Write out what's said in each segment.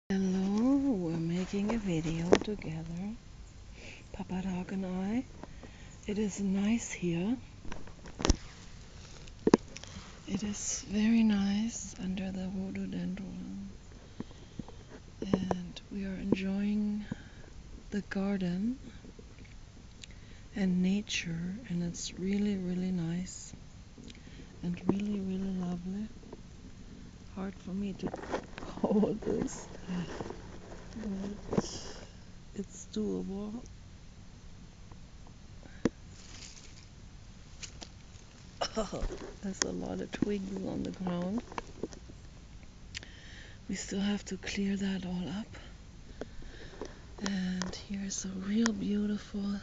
Hello, we're making a video together, Papa Dog and I. It is nice here. It is very nice under the rhododendron, and we are enjoying the garden and nature, and it's really, really nice and really, really lovely. Hard for me to hold this, but it's doable. There's a lot of twigs on the ground. We still have to clear that all up. And here's a real beautiful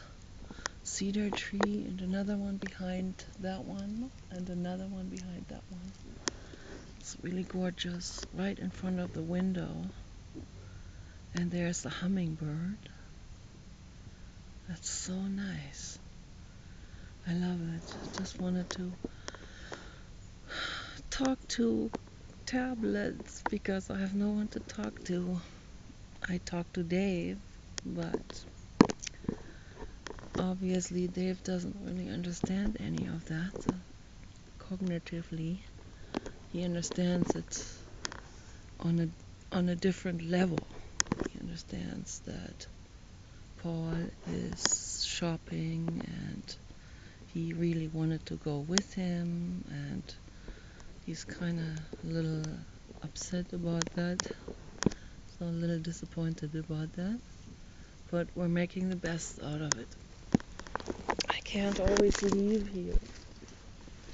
cedar tree and another one behind that one and another one behind that one. It's really gorgeous right in front of the window. And there's the hummingbird. That's so nice. I love it. Just wanted to talk to tablets because I have no one to talk to. I talk to Dave, but obviously Dave doesn't really understand any of that cognitively. He understands it on a different level. He understands that Paul is shopping and he really wanted to go with him, and he's kind of a little upset about that, so a little disappointed about that, but we're making the best out of it. I can't always leave here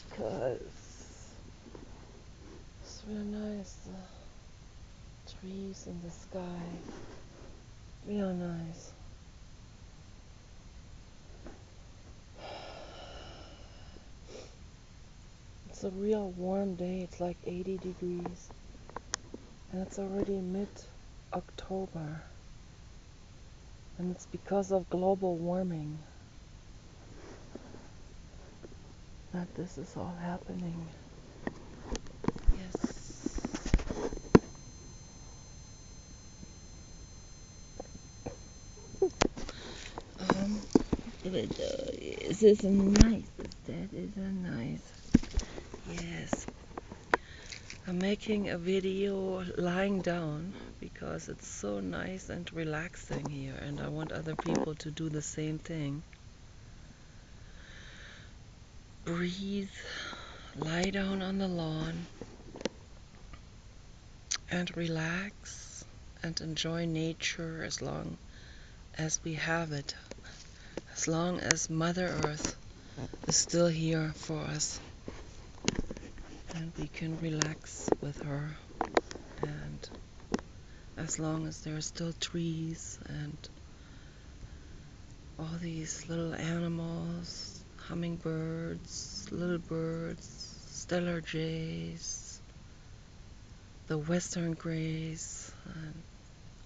because it's real nice, the trees and the sky, real nice. It's a real warm day. It's like 80 degrees and it's already mid-October, and it's because of global warming that this is all happening. Yes. This is nice. That is a nice. Yes. I'm making a video lying down because it's so nice and relaxing here, and I want other people to do the same thing. Breathe, lie down on the lawn, and relax and enjoy nature as long as we have it, as long as Mother Earth is still here for us, and we can relax with her, and as long as there are still trees and all these little animals, hummingbirds, little birds, stellar jays, the western greys, and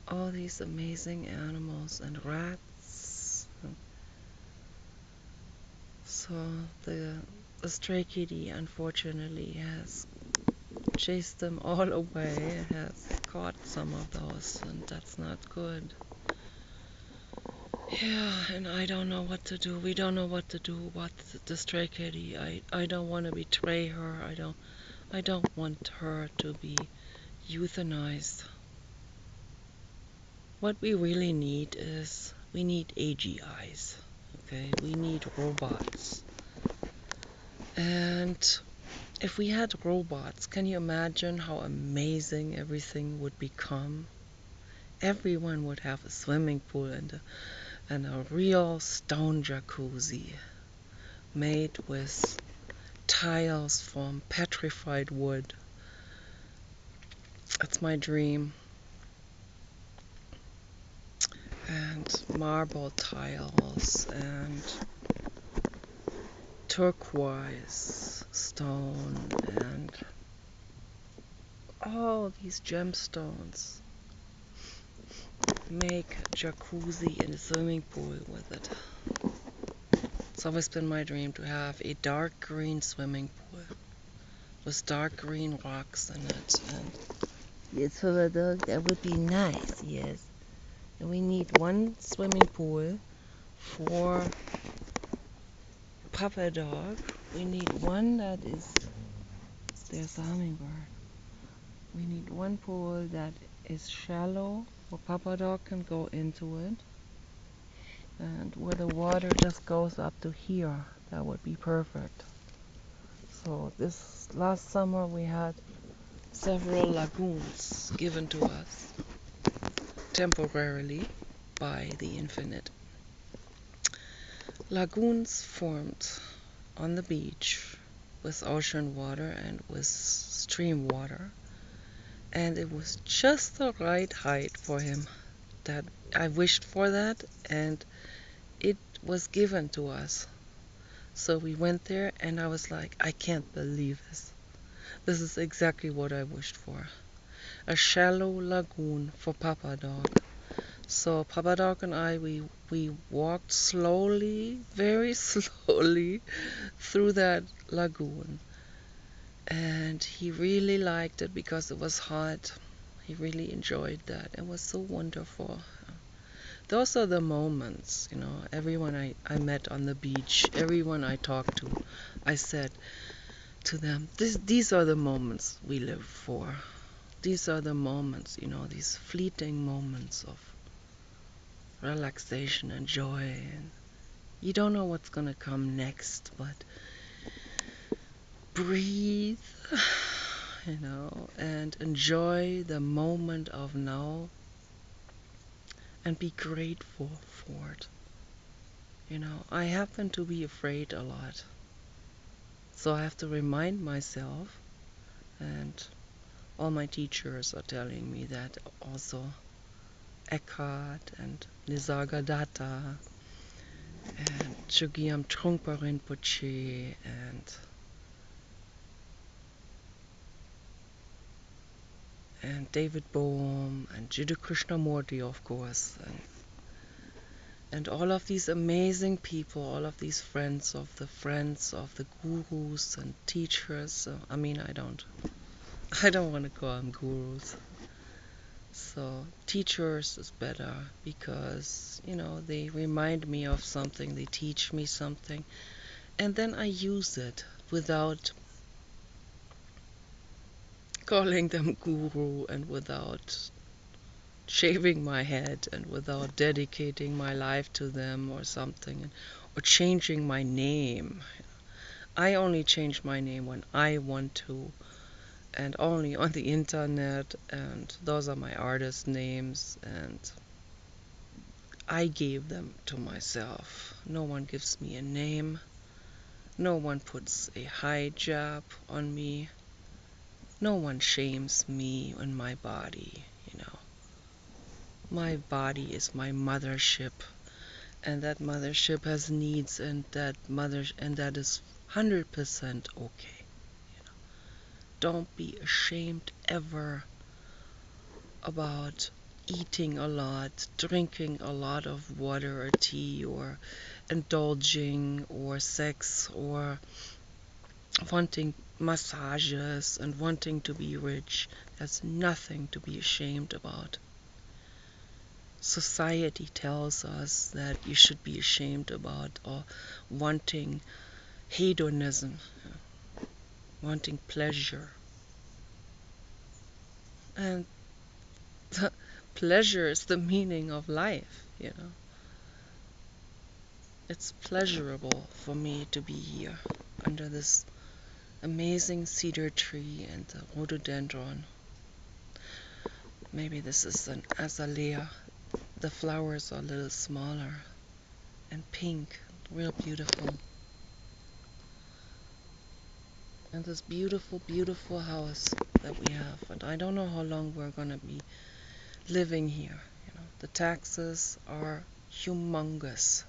all these amazing animals and rats. So the stray kitty unfortunately has chased them all away, has caught some of those, and that's not good. Yeah, and I don't know what to do. We don't know what to do about the stray kitty. I don't want to betray her. I don't want her to be euthanized. What we really need is, we need AGIs. Okay, we need robots. And if we had robots, can you imagine how amazing everything would become? Everyone would have a swimming pool and a real stone jacuzzi made with tiles from petrified wood. That's my dream. And marble tiles and turquoise stone and all these gemstones. Make a jacuzzi and a swimming pool with it. It's always been my dream to have a dark green swimming pool with dark green rocks in it, and Yes, for a dog, that would be nice, yes. And we need one swimming pool for Papa Dog. We need one that is, there's a hummingbird. We need one pool that is shallow where Papa Dog can go into it. And where the water just goes up to here. That would be perfect. So this last summer we had several lagoons given to us temporarily by the infinite. Lagoons formed on the beach with ocean water and with stream water, and it was just the right height for him. That I wished for that, and it was given to us. So we went there, and I was like, I can't believe this. This is exactly what I wished for. A shallow lagoon for Papa Dog. So Papa Dog and I, we walked slowly, very slowly, through that lagoon. And he really liked it because it was hot. He really enjoyed that. It was so wonderful. Those are the moments, everyone I met on the beach, everyone I talked to, I said to them, these are the moments we live for. These are the moments, these fleeting moments of relaxation and joy. And you don't know what's going to come next, but breathe, and enjoy the moment of now and be grateful for it. I happen to be afraid a lot. So I have to remind myself, and all my teachers are telling me that also. Eckhart and Nisargadatta and Chogyam Trungpa Rinpoche and David Bohm and Jiddu Krishnamurti, of course, and all of these amazing people, all of these friends of the gurus and teachers. I don't want to call them gurus. So teachers is better because, they remind me of something, they teach me something, and then I use it without calling them guru and without shaving my head and without dedicating my life to them or something, or changing my name. I only change my name when I want to, and only on the internet, and those are my artist names, and I gave them to myself. No one gives me a name. No one puts a hijab on me. No one shames me and my body, My body is my mothership, and that mothership has needs, and that is 100% okay. Don't be ashamed ever about eating a lot, drinking a lot of water or tea, or indulging, or sex, or wanting massages and wanting to be rich. There's nothing to be ashamed about. Society tells us that you should be ashamed about or wanting hedonism, wanting pleasure. And pleasure is the meaning of life, It's pleasurable for me to be here under this amazing cedar tree and the rhododendron. Maybe this is an azalea. The flowers are a little smaller and pink, real beautiful. And this beautiful, beautiful house that we have. And I don't know how long we're going to be living here. The taxes are humongous.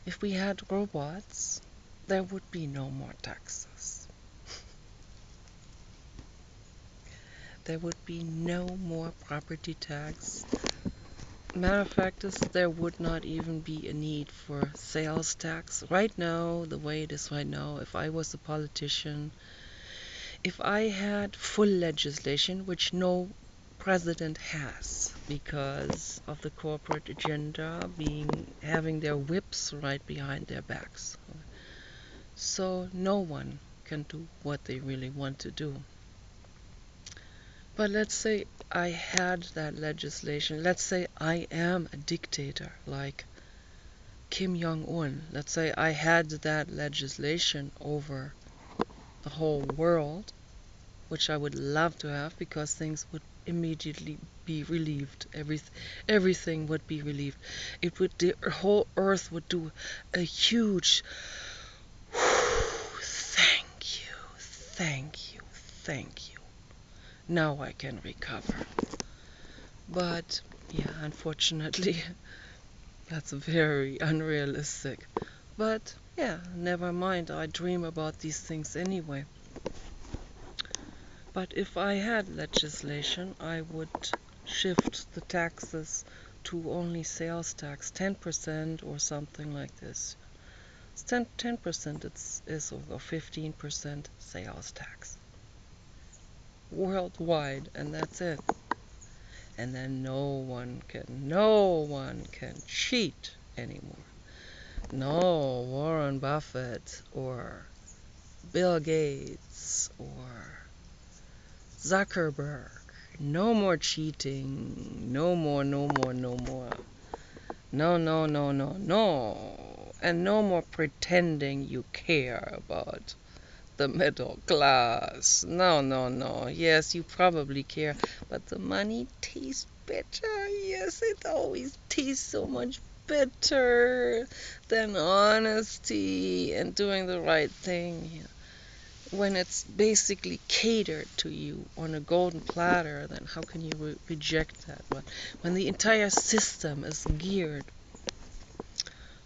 If we had robots, there would be no more taxes. There would be no more property tax. Matter of fact is there would not even be a need for sales tax. Right now, the way it is right now, if I was a politician, If I had full legislation, which no president has because of the corporate agenda having their whips right behind their backs. So no one can do what they really want to do. But let's say I had that legislation. Let's say I am a dictator like Kim Jong-un. Let's say I had that legislation over the whole world, which I would love to have because things would immediately be relieved. Everything would be relieved. The whole earth would do a huge thank you, thank you, thank you. Now I can recover. But yeah, unfortunately, that's very unrealistic. But yeah, never mind. I dream about these things anyway. But if I had legislation, I would shift the taxes to only sales tax, 10% or something like this. It's 10% is or 15% sales tax worldwide, and that's it. And then no one can cheat anymore. No Warren Buffett or Bill Gates or Zuckerberg. No more cheating. No more, no more, no more. No, no, no, no, no. And no more pretending you care about the middle class. No, no, no. Yes, you probably care, but the money tastes better. Yes, it always tastes so much better than honesty and doing the right thing. When it's basically catered to you on a golden platter, then how can you reject that? But when the entire system is geared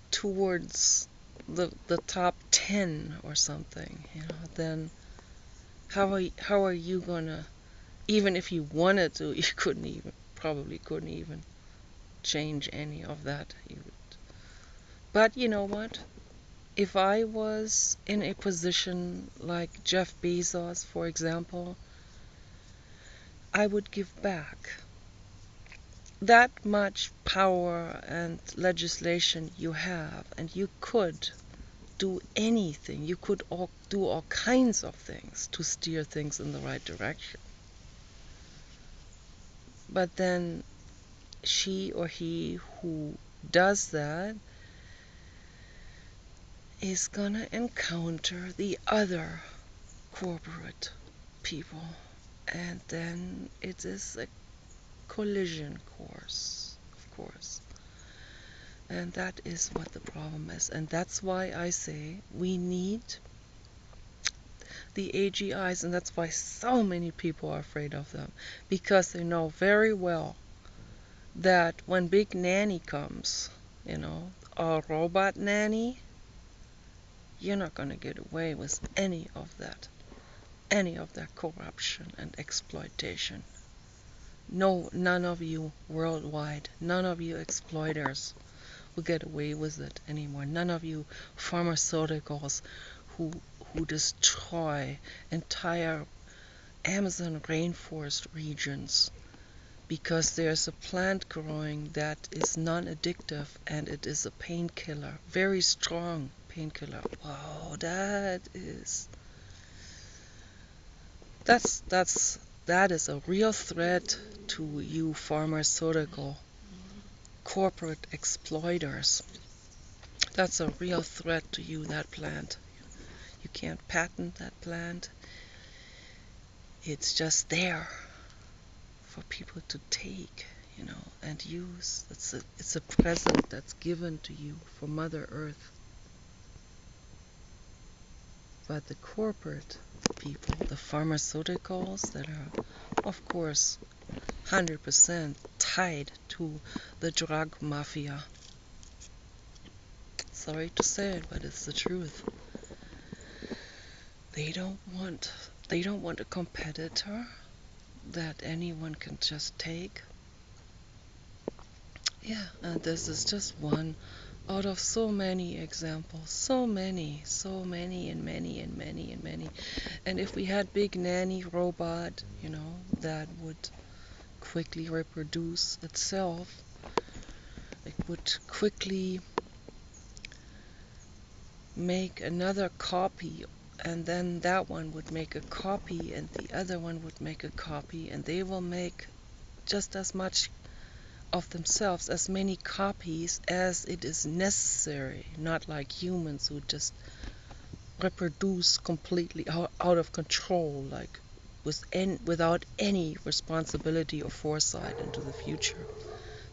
towards the top 10 or something, then how are you gonna, even if you wanted to, you probably couldn't even change any of that. But you know what? If I was in a position like Jeff Bezos, for example, I would give back. That much power and legislation you have, and you could do anything. You could do all kinds of things to steer things in the right direction. But then she or he who does that is gonna encounter the other corporate people, and then it is a collision course, of course. And that is what the problem is. And that's why I say we need the AGIs, and that's why so many people are afraid of them. Because they know very well that when Big Nanny comes, a robot nanny, you're not going to get away with any of that corruption and exploitation. No, none of you worldwide, none of you exploiters will get away with it anymore. None of you pharmaceuticals who destroy entire Amazon rainforest regions because there's a plant growing that is non-addictive and it is a painkiller, very strong painkiller. Wow, that is a real threat to you pharmaceutical corporate exploiters. That's a real threat to you, that plant. You can't patent that plant. It's just there for people to take, and use. It's a present that's given to you from Mother Earth. But the corporate people, the pharmaceuticals that are, of course, 100% tied to the drug mafia. Sorry to say it, but it's the truth. They don't want a competitor that anyone can just take. Yeah, and this is just one out of so many examples, so many, and many and many and many. And if we had big nanny robot, that would quickly reproduce itself, it would quickly make another copy, and then that one would make a copy, and the other one would make a copy, and they will make just as much of themselves, as many copies as it is necessary, not like humans who just reproduce completely out of control, like without any responsibility or foresight into the future.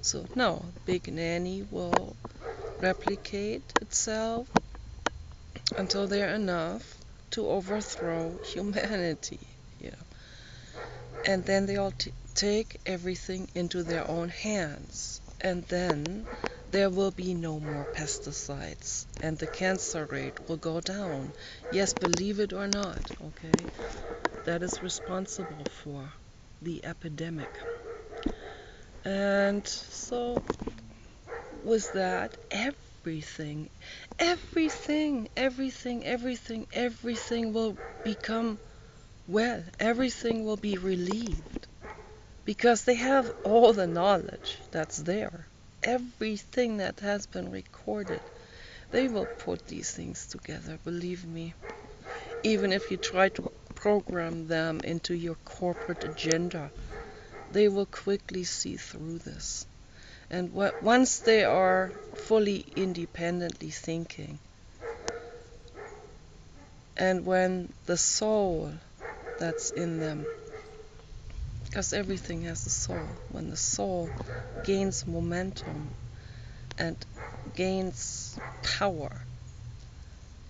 So no, Big Nanny will replicate itself until they're enough to overthrow humanity. Yeah. And then they'll take everything into their own hands. And then there will be no more pesticides. And the cancer rate will go down. Yes, believe it or not, okay? That is responsible for the epidemic. And so, with that, everything will become well, everything will be relieved because they have all the knowledge that's there. Everything that has been recorded, they will put these things together, believe me. Even if you try to program them into your corporate agenda, they will quickly see through this. And once they are fully independently thinking, and when the soul that's in them, because everything has a soul, when the soul gains momentum and gains power,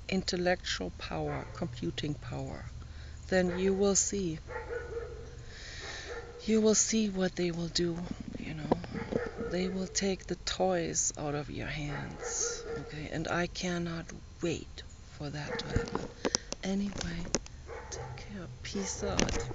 intellectual power, computing power, then you will see. You will see what they will do, you know. They will take the toys out of your hands, okay? And I cannot wait for that to happen. Anyway, take care. Peace out.